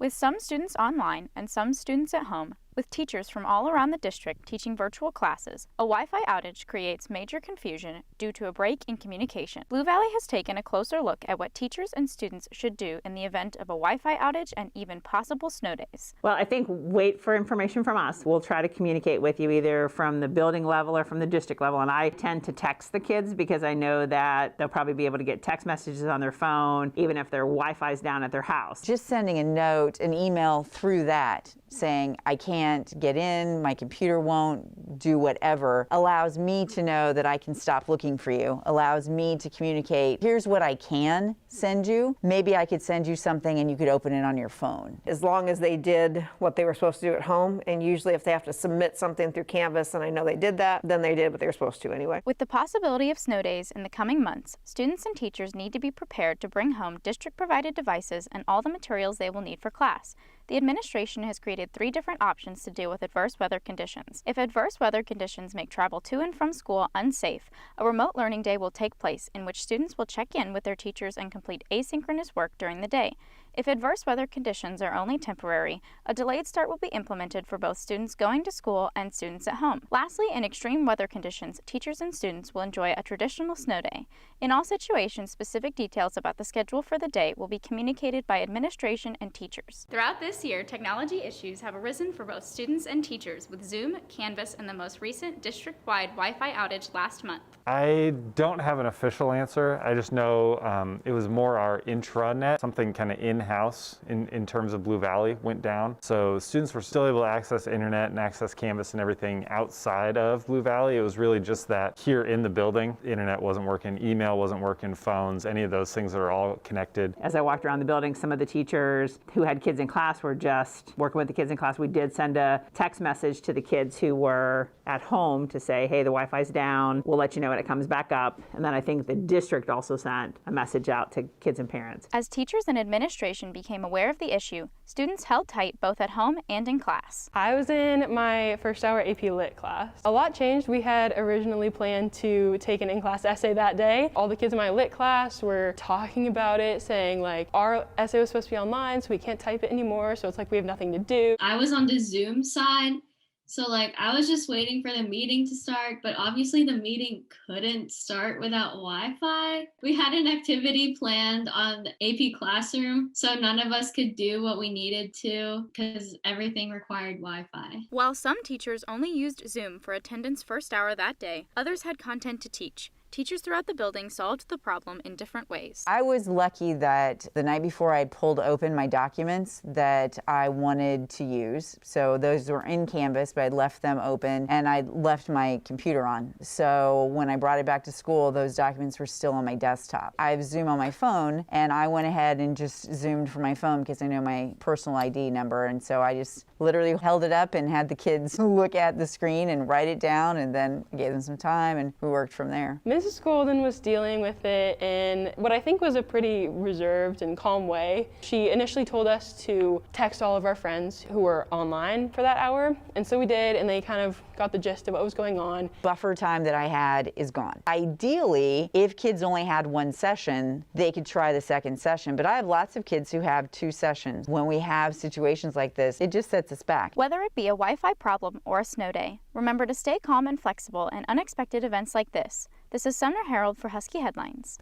With some students online and some students at home, with teachers from all around the district teaching virtual classes, a Wi-Fi outage creates major confusion due to a break in communication. Blue Valley has taken a closer look at what teachers and students should do in the event of a Wi-Fi outage and even possible snow days. Well, I think wait for information from us. We'll try to communicate with you either from the building level or from the district level. And I tend to text the kids because I know that they'll probably be able to get text messages on their phone, even if their Wi-Fi is down at their house. Just sending a note, an email through that saying, I can't get in, my computer won't do whatever, allows me to know that I can stop looking for you, allows me to communicate, here's what I can send you. Maybe I could send you something and you could open it on your phone. As long as they did what they were supposed to do at home, and usually if they have to submit something through Canvas, and I know they did that, then they did what they were supposed to anyway. With the possibility of snow days in the coming months, students and teachers need to be prepared to bring home district-provided devices and all the materials they will need for class. The administration has created 3 different options to deal with adverse weather conditions. If adverse weather conditions make travel to and from school unsafe, a remote learning day will take place in which students will check in with their teachers and complete asynchronous work during the day. If adverse weather conditions are only temporary, a delayed start will be implemented for both students going to school and students at home. Lastly, in extreme weather conditions, teachers and students will enjoy a traditional snow day. In all situations, specific details about the schedule for the day will be communicated by administration and teachers. Throughout this year, technology issues have arisen for both students and teachers with Zoom, Canvas, and the most recent district-wide Wi-Fi outage last month. I don't have an official answer. I just know it was more our intranet, something kind of in-house in terms of Blue Valley went down. So students were still able to access internet and access Canvas and everything outside of Blue Valley. It was really just that here in the building, the internet wasn't working, email wasn't working, phones, any of those things that are all connected. As I walked around the building, some of the teachers who had kids in class were just working with the kids in class. We did send a text message to the kids who were at home to say, hey, the Wi-Fi's down. We'll let you know when it comes back up. And then I think the district also sent a message out to kids and parents. As teachers and administration became aware of the issue, students held tight both at home and in class. I was in my first hour AP Lit class. A lot changed. We had originally planned to take an in-class essay that day. All the kids in my Lit class were talking about it, saying like, our essay was supposed to be online, so we can't type it anymore, so it's like we have nothing to do. I was on the Zoom side, so like I was just waiting for the meeting to start, but obviously the meeting couldn't start without Wi-Fi. We had an activity planned on AP Classroom, so none of us could do what we needed to because everything required Wi-Fi. While some teachers only used Zoom for attendance first hour that day, others had content to teach. Teachers throughout the building solved the problem in different ways. I was lucky that the night before I had pulled open my documents that I wanted to use. So those were in Canvas, but I'd left them open and I left my computer on. So when I brought it back to school, those documents were still on my desktop. I have Zoom on my phone and I went ahead and just Zoomed from my phone because I know my personal ID number. And so I just literally held it up and had the kids look at the screen and write it down and then gave them some time and we worked from there. Mrs. Golden was dealing with it in what I think was a pretty reserved and calm way. She initially told us to text all of our friends who were online for that hour, and so we did, and they kind of got the gist of what was going on. Buffer time that I had is gone. Ideally, if kids only had one session, they could try the second session, but I have lots of kids who have 2 sessions. When we have situations like this, it just sets us back. Whether it be a Wi-Fi problem or a snow day, remember to stay calm and flexible in unexpected events like this. This is Sumner Harold for Husky Headlines.